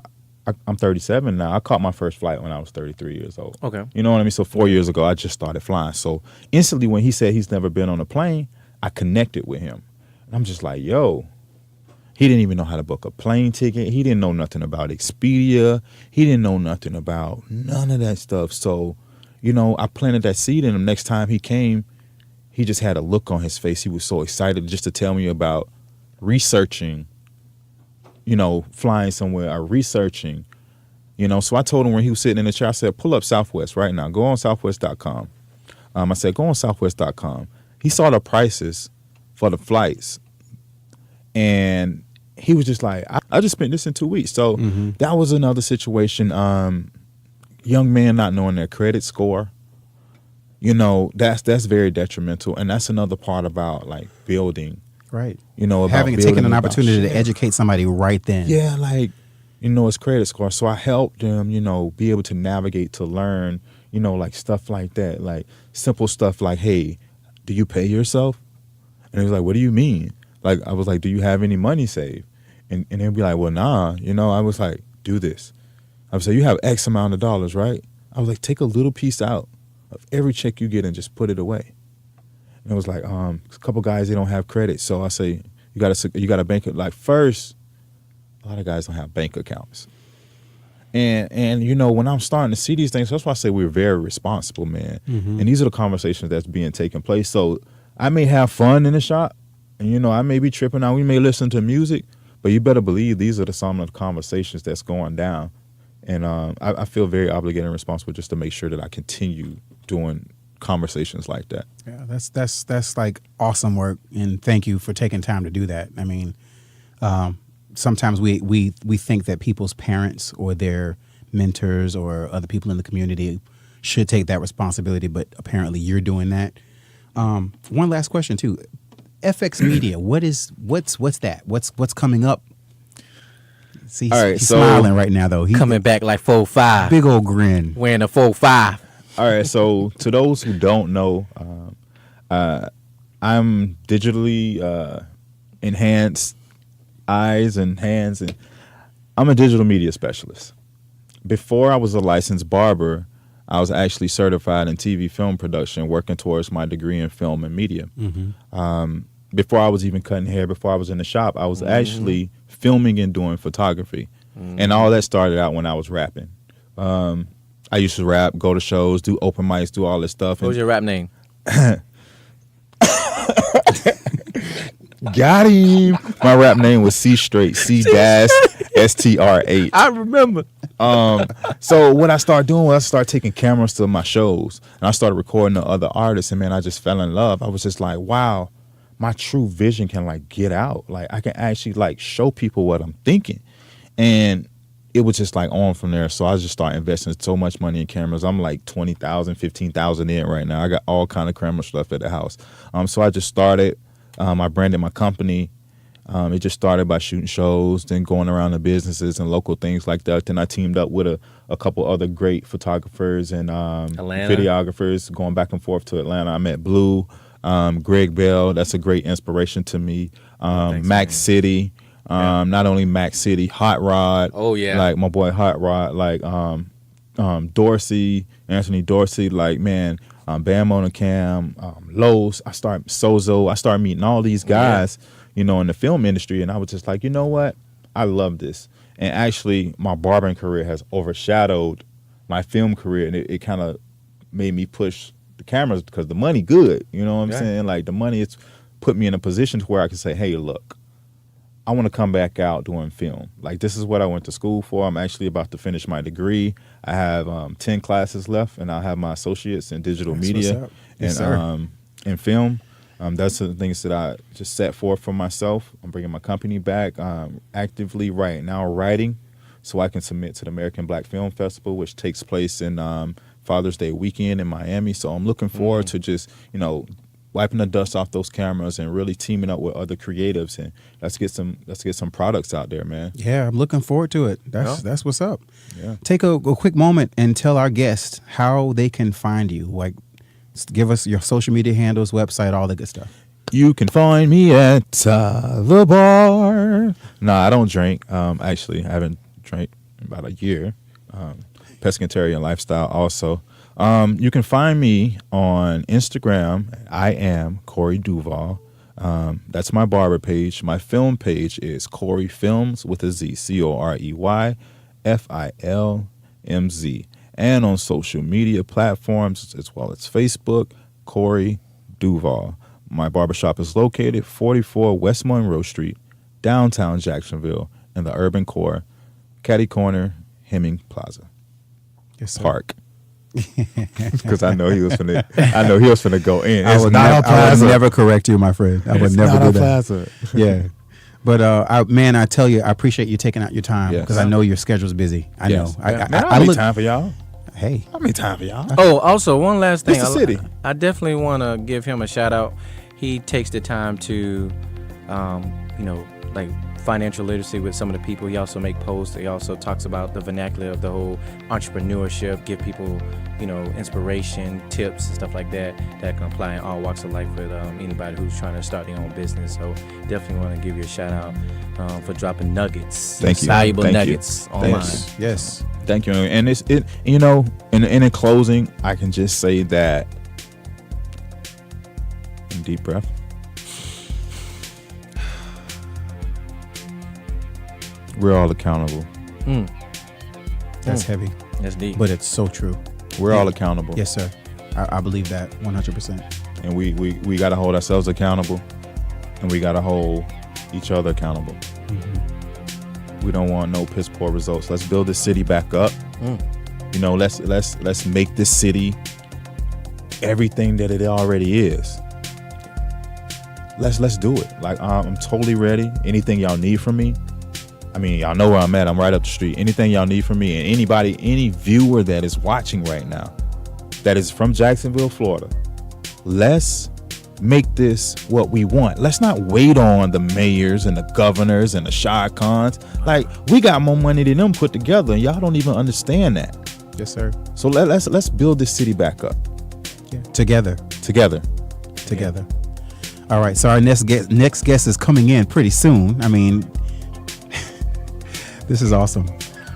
[SPEAKER 4] I'm 37 now, I caught my first flight when I was 33 years old.
[SPEAKER 2] Okay.
[SPEAKER 4] You know what I mean? So 4 years ago, I just started flying. So instantly when he said he's never been on a plane, I connected with him. And I'm just like, yo, he didn't even know how to book a plane ticket. He didn't know nothing about Expedia. He didn't know nothing about none of that stuff. So, I planted that seed in him. Next time he came, he just had a look on his face. He was so excited just to tell me about researching, flying somewhere or researching So I told him when he was sitting in the chair, I said, pull up Southwest right now. Go on southwest.com. I said, go on southwest.com. He saw the prices for the flights, and he was just like, I just spent this in 2 weeks. So that was another situation. Young men not knowing their credit score, that's very detrimental. And that's another part about like building.
[SPEAKER 3] Right.
[SPEAKER 4] About
[SPEAKER 3] having
[SPEAKER 4] building
[SPEAKER 3] taken an
[SPEAKER 4] about
[SPEAKER 3] opportunity
[SPEAKER 4] shit.
[SPEAKER 3] to educate somebody right then.
[SPEAKER 4] Yeah, like, his credit score. So I helped them, be able to navigate, to learn, like stuff like that. Like simple stuff like, hey, do you pay yourself? And he was like, what do you mean? Like, I was like, do you have any money saved? And they'd be like, well, nah. I was like, do this. I was like, you have X amount of dollars, right? I was like, take a little piece out of every check you get and just put it away. And it was like, a couple guys, they don't have credit. So I say, you got to bank it. Like first, a lot of guys don't have bank accounts. And when I'm starting to see these things, that's why I say we're very responsible, man. And these are the conversations that's being taken place. So I may have fun in the shop, and I may be tripping out. We may listen to music, but you better believe these are some of the conversations that's going down. And I feel very obligated and responsible just to make sure that I continue doing conversations like that.
[SPEAKER 3] Yeah, that's like awesome work, and thank you for taking time to do that. I mean, sometimes we think that people's parents or their mentors or other people in the community should take that responsibility, but apparently you're doing that. One last question too. FX Media, what's that? What's coming up? See,
[SPEAKER 4] All right,
[SPEAKER 3] he's
[SPEAKER 4] so
[SPEAKER 3] smiling right now though. He's
[SPEAKER 2] Coming back like 4'5",
[SPEAKER 3] big old grin.
[SPEAKER 2] wearing a 4'5".
[SPEAKER 4] All right, so to those who don't know, I'm digitally enhanced eyes and hands, and I'm a digital media specialist. Before I was a licensed barber, I was actually certified in TV film production, working towards my degree in film and media. Before I was even cutting hair, before I was in the shop, I was actually filming and doing photography. And all that started out when I was rapping. I used to rap, go to shows, do open mics, do all this stuff.
[SPEAKER 2] What was your rap name?
[SPEAKER 4] Got him. My rap name was C Straight, C-STR8.
[SPEAKER 2] I remember.
[SPEAKER 4] So what I started doing was I started taking cameras to my shows, and I started recording the other artists, and man, I just fell in love. I was just like, wow, my true vision can like get out. Like I can actually like show people what I'm thinking. And it was just like on from there. So I just started investing so much money in cameras. I'm like 20,000, 15,000 in right now. I got all kind of camera stuff at the house. So I just started. I branded my company. It just started by shooting shows, then going around to businesses and local things like that. Then I teamed up with a couple other great photographers and videographers, going back and forth to Atlanta. I met Blue, Greg Bell. That's a great inspiration to me. Mac City. Not only Mac City, Hot Rod.
[SPEAKER 2] Oh yeah,
[SPEAKER 4] like my boy Hot Rod. Like Dorsey, Anthony Dorsey. Like man, Bam on the Cam, Lowe's. I started meeting all these guys, in the film industry, and I was just like, you know what, I love this. And actually, my barbering career has overshadowed my film career, and it kind of made me push the cameras because the money good. You know what I'm saying? Like the money, it's put me in a position to where I can say, hey, look, I want to come back out doing film. Like this is what I went to school for. I'm actually about to finish my degree. I have 10 classes left, and I'll have my associates in digital media and film. That's the things that I just set forth for myself. I'm bringing my company back. Actively right now writing so I can submit to the American Black Film Festival, which takes place in Father's Day weekend in Miami. So I'm looking forward to just, wiping the dust off those cameras and really teaming up with other creatives, and let's get some products out there, man.
[SPEAKER 3] Yeah, I'm looking forward to it. That's what's up.
[SPEAKER 4] Yeah.
[SPEAKER 3] Take a quick moment and tell our guests how they can find you. Like, give us your social media handles, website, all the good stuff.
[SPEAKER 4] You can find me at the bar. No, I don't drink. Actually, I haven't drank in about a year. Pescatarian lifestyle also. You can find me on Instagram. I am Corey Duval. That's my barber page. My film page is Corey Films with a Z, COREYFILMZ. And on social media platforms as well as Facebook, Corey Duval. My barbershop is located 44 West Monroe Street, downtown Jacksonville, in the urban core, catty corner Hemming Plaza
[SPEAKER 3] Yes, sir.
[SPEAKER 4] Park. Because I know he was finna go in.
[SPEAKER 3] I would never correct you, my friend. I would never do that.
[SPEAKER 4] Plaza.
[SPEAKER 3] Yeah. But I tell you, I appreciate you taking out your time because I know your schedule's busy. I know.
[SPEAKER 4] I need time for y'all.
[SPEAKER 3] Hey,
[SPEAKER 4] I need time for y'all.
[SPEAKER 2] Oh, also one last thing.
[SPEAKER 4] It's the city.
[SPEAKER 2] I definitely want to give him a shout out. He takes the time to, like financial literacy with some of the people. He also make posts. He also talks about the vernacular of the whole entrepreneurship, give people, inspiration, tips, and stuff like that can apply in all walks of life with anybody who's trying to start their own business. So definitely want to give you a shout out for dropping nuggets, valuable nuggets online.
[SPEAKER 3] yes.
[SPEAKER 4] Thank you. And in closing, I can just say that, deep breath. We're all accountable.
[SPEAKER 3] That's heavy.
[SPEAKER 2] That's deep.
[SPEAKER 3] But it's so true.
[SPEAKER 4] We're all accountable.
[SPEAKER 3] Yes, sir. I believe that 100%.
[SPEAKER 4] And we got to hold ourselves accountable, and we got to hold each other accountable. We don't want no piss poor results. Let's build this city back up. Let's make this city everything that it already is. Let's do it. Like, I'm totally ready. Anything y'all need from me. I mean, y'all know where I'm at. I'm right up the street. Anything y'all need from me, and any viewer that is watching right now that is from Jacksonville, Florida, let's make this what we want. Let's not wait on the mayors and the governors and the Shah Khans. Like, we got more money than them put together, and y'all don't even understand that.
[SPEAKER 3] Yes, sir.
[SPEAKER 4] So let's build this city back up.
[SPEAKER 3] Yeah. Together.
[SPEAKER 4] Yeah.
[SPEAKER 3] All right. So our next guest is coming in pretty soon. I mean, this is awesome.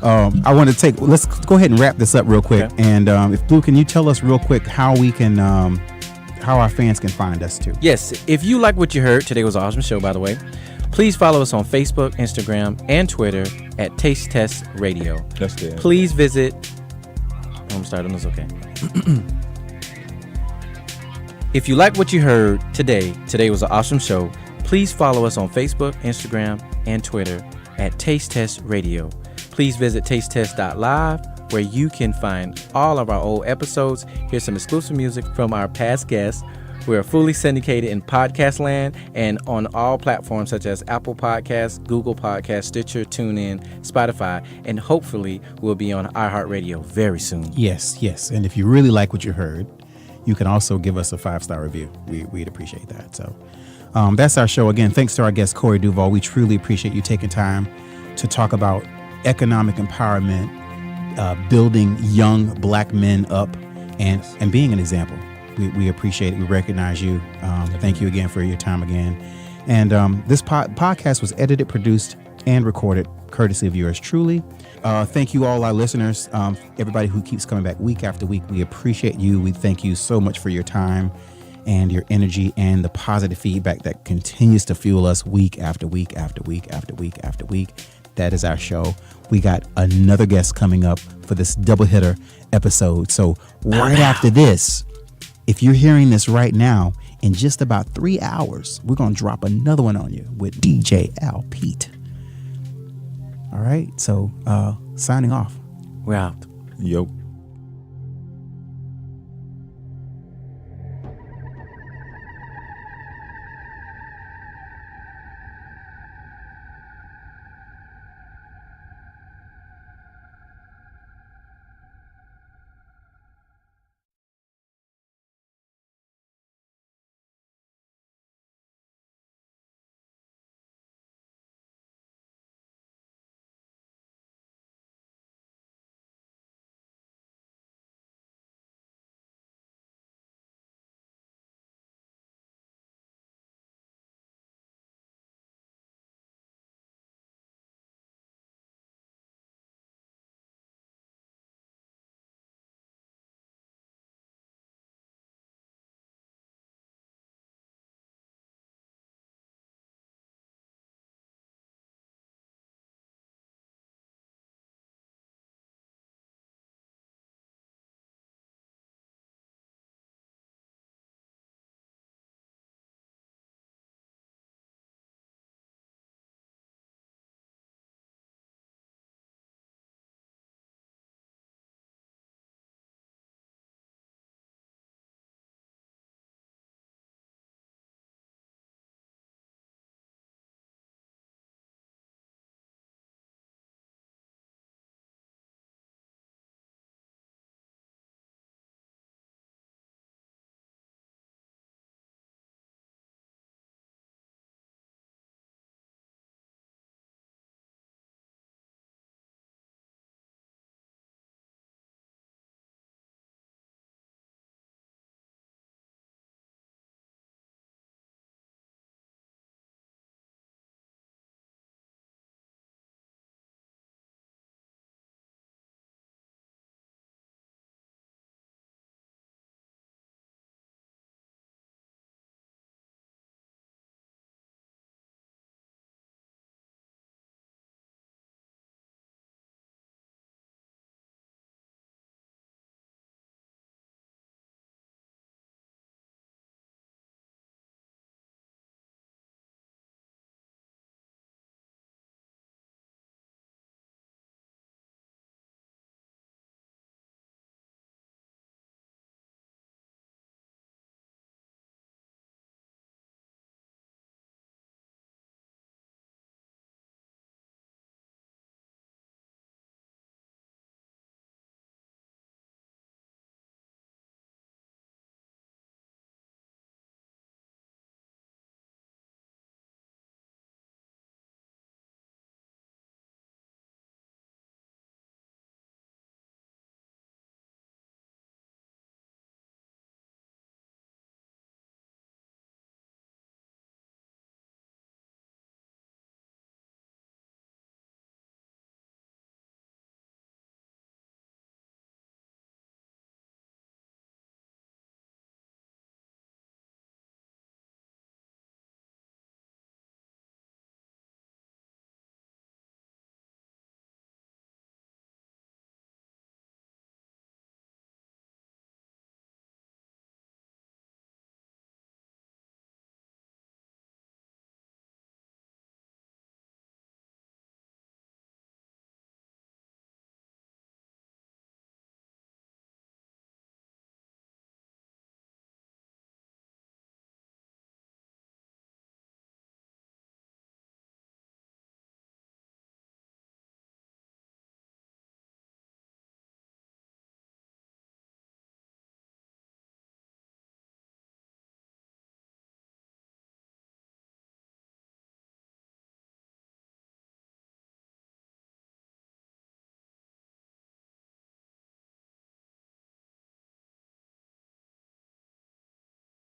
[SPEAKER 3] Let's go ahead and wrap this up real quick. Okay. And if Blue, can you tell us real quick how we can, how our fans can find us too?
[SPEAKER 2] Yes. If you like what you heard, today was an awesome show, by the way. Please follow us on Facebook, Instagram, and Twitter at Taste Test Radio.
[SPEAKER 4] That's good.
[SPEAKER 2] Please visit. I'm starting this. Okay. If you like what you heard today was an awesome show. Please follow us on Facebook, Instagram, and Twitter at Taste Test Radio. Please visit tastetest.live, where you can find all of our old episodes, hear some exclusive music from our past guests. We are fully syndicated in podcast land and on all platforms such as Apple Podcasts, Google Podcasts, Stitcher, TuneIn, Spotify, and hopefully we'll be on iHeartRadio very soon.
[SPEAKER 3] Yes. And if you really like what you heard, you can also give us a 5-star review. We'd appreciate that. So that's our show. Again, thanks to our guest, Corey Duval. We truly appreciate you taking time to talk about economic empowerment, building young black men up, and being an example. We appreciate it. We recognize you. Thank you again for your time again. And this podcast was edited, produced, and recorded courtesy of yours truly. Thank you all our listeners, everybody who keeps coming back week after week. We appreciate you. We thank you so much for your time and your energy and the positive feedback that continues to fuel us week after week after week after week after week. That is our show. We got another guest coming up for this double hitter episode. So right after this, if you're hearing this right now, in just about 3 hours, we're going to drop another one on you with DJ Al Pete. All right. So signing off.
[SPEAKER 2] We're out.
[SPEAKER 4] Yo.